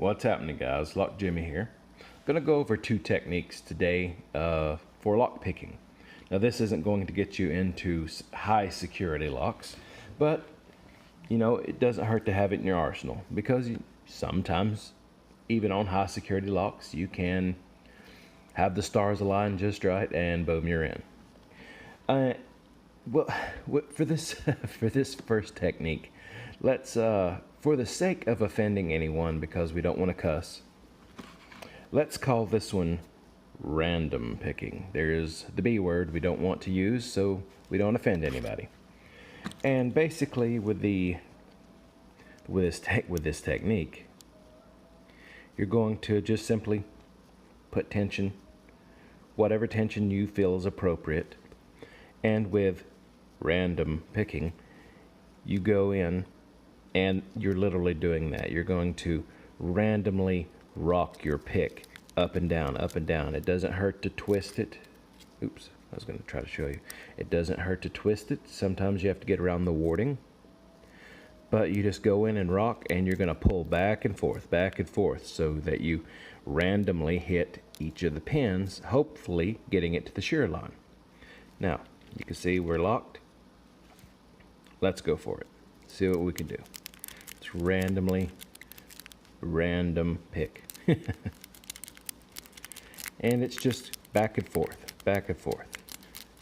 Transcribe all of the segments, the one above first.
What's happening, guys? Lock Jimmy here. Gonna go over two techniques today for lock picking. Now this isn't going to get you into high security locks, but you know, it doesn't hurt to have it in your arsenal, because sometimes even on high security locks you can have the stars align just right and boom, you're in. Well, for this for this first technique, let's for the sake of offending anyone, because we don't want to cuss, let's call this one random picking. There's the B word we don't want to use, so we don't offend anybody. And basically, with this technique, you're going to just simply put tension, whatever tension you feel is appropriate. And with random picking, you go in and you're literally doing that. You're going to randomly rock your pick up and down, up and down. It doesn't hurt to twist it. Oops, I was going to try to show you. It doesn't hurt to twist it. Sometimes you have to get around the warding, but you just go in and rock, and you're going to pull back and forth, so that you randomly hit each of the pins, hopefully getting it to the shear line. Now, you can see we're locked. Let's go for it. See what we can do. It's random pick. And it's just back and forth,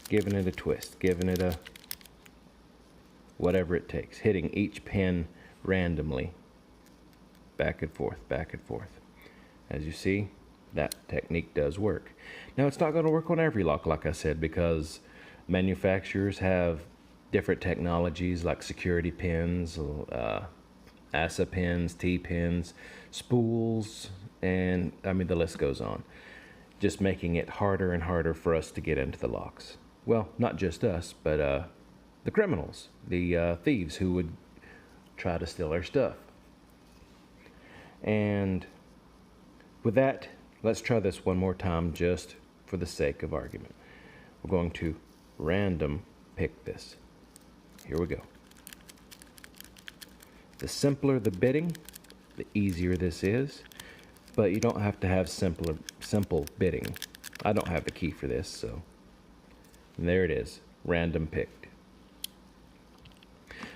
giving it a twist, giving it a whatever it takes, hitting each pin randomly, back and forth. As you see, that technique does work. Now, it's not going to work on every lock, like I said, because manufacturers have different technologies like security pins, ASA pins, T pins, spools, and I mean the list goes on, just making it harder and harder for us to get into the locks. Well, not just us, but the criminals, the thieves who would try to steal our stuff. And with that, let's try this one more time just for the sake of argument. We're going to random pick this. Here we go. The simpler the bidding, the easier this is, but you don't have to have simple bidding. I don't have the key for this, so there it is, random picked.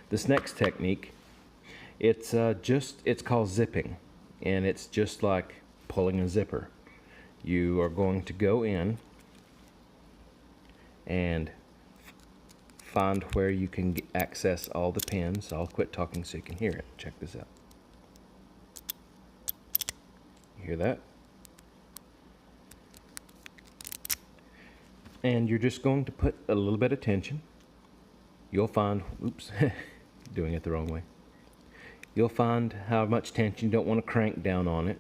This next technique, it's called zipping, and it's just like pulling a zipper. You are going to go in and find where you can access all the pins. I'll quit talking so you can hear it. Check this out. You hear that? And you're just going to put a little bit of tension. You'll find, oops, doing it the wrong way. You'll find how much tension you don't want to crank down on it.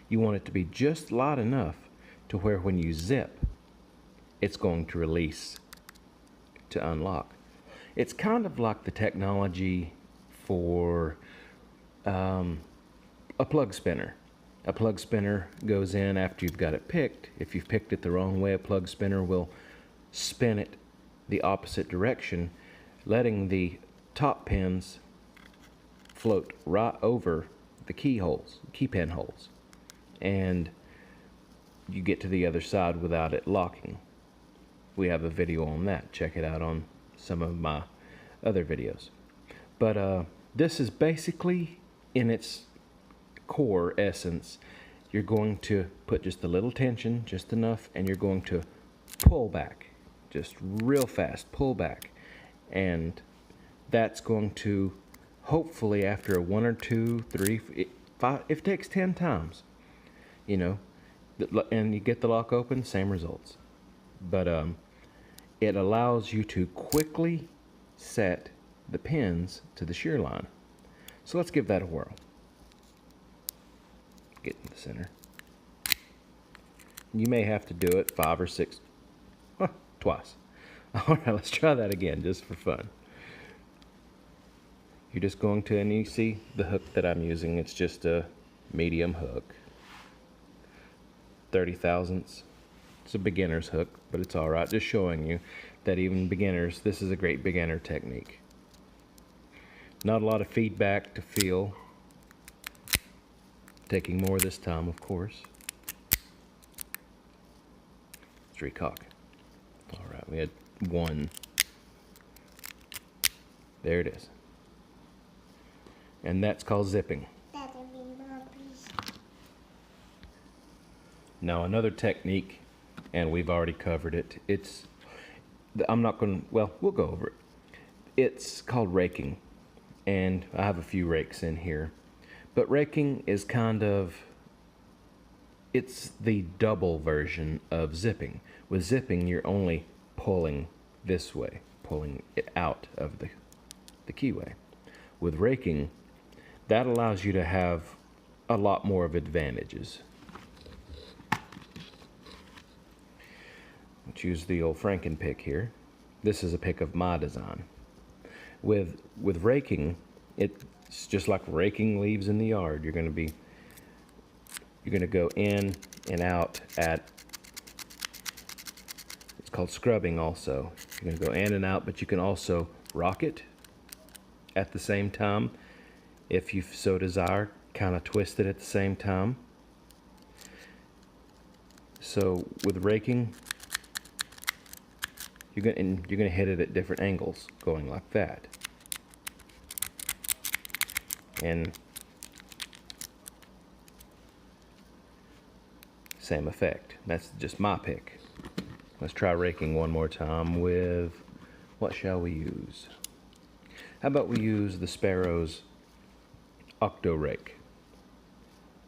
You want it to be just light enough to where when you zip, it's going to release to unlock. It's kind of like the technology for a plug spinner. A plug spinner goes in after you've got it picked. If you've picked it the wrong way, a plug spinner will spin it the opposite direction, letting the top pins float right over the key pin holes, and you get to the other side without it locking. We have a video on that. Check it out on some of my other videos. But this is basically, in its core essence, you're going to put just a little tension, just enough, and you're going to pull back, just real fast, pull back. And that's going to, hopefully after 1 or 2, 3, 5, if it takes 10 times, you know, and you get the lock open, same results. But it allows you to quickly set the pins to the shear line. So let's give that a whirl. Get in the center. You may have to do it 5 or 6, twice. All right, let's try that again just for fun. You're just going to, and you see the hook that I'm using, it's just a medium hook, 30 thousandths. It's a beginner's hook, but it's all right. Just showing you that even beginners, this is a great beginner technique. Not a lot of feedback to feel. Taking more this time, of course. Let's recock. All right, we had one. There it is. And that's called zipping. Now another technique, and we've already covered it. I'm not going to, well, we'll go over it. It's called raking, and I have a few rakes in here. But raking is it's the double version of zipping. With zipping, you're only pulling this way, pulling it out of the keyway. With raking, that allows you to have a lot more of advantages. Let's use the old Franken Pick here. This is a pick of my design. With raking, it's just like raking leaves in the yard. You're going to go in and out at, it's called scrubbing also. You're going to go in and out, but you can also rock it at the same time if you so desire, kind of twist it at the same time. So with raking, you're going to hit it at different angles, going like that. And same effect. That's just my pick. Let's try raking one more time with, what shall we use? How about we use the Sparrow's Octo Rake.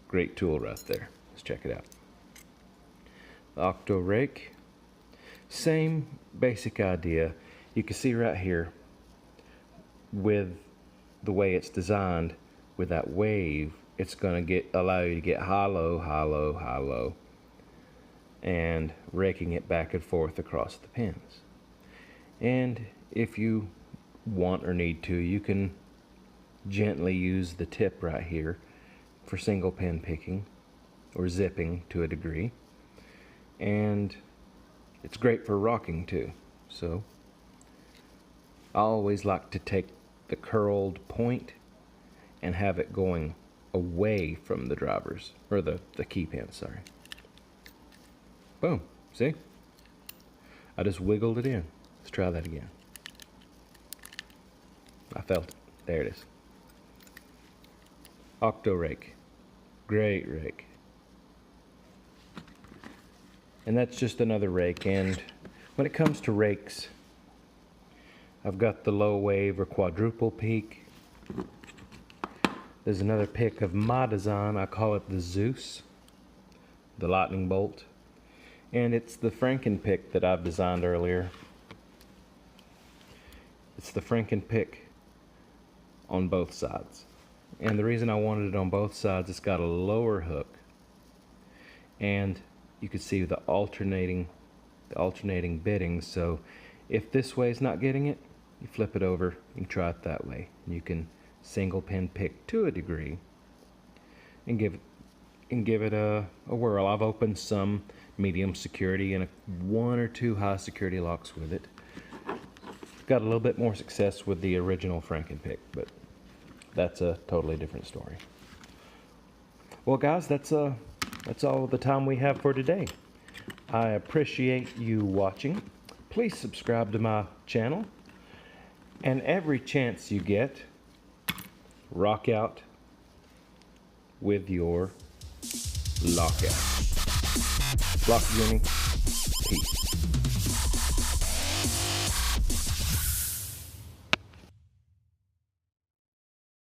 Great tool right there. Let's check it out. The Octo Rake. Same basic idea. You can see right here with the way it's designed, with that wave, it's going to allow you to get high, low, high, low, high, low, and raking it back and forth across the pins. And if you want or need to, you can gently use the tip right here for single pin picking or zipping to a degree. And it's great for rocking too. So I always like to take the curled point and have it going away from the drivers, or the key pin, sorry. Boom, see? I just wiggled it in. Let's try that again. I felt it. There it is. Octo Rake. Great rake. And that's just another rake. And when it comes to rakes, I've got the low wave or quadruple peak. There's another pick of my design. I call it the Zeus, the lightning bolt. And it's the Franken Pick that I've designed earlier. It's the Franken Pick on both sides. And the reason I wanted it on both sides, it's got a lower hook. And you can see the alternating bittings. So if this way is not getting it, you flip it over, you can try it that way. You can single pin pick to a degree and give it a whirl. I've opened some medium security and one or two high security locks with it. Got a little bit more success with the original Franken Pick, but that's a totally different story. Well guys, that's all the time we have for today. I appreciate you watching. Please subscribe to my channel, and every chance you get, rock out with your lockout. Lock Jimmy. Peace.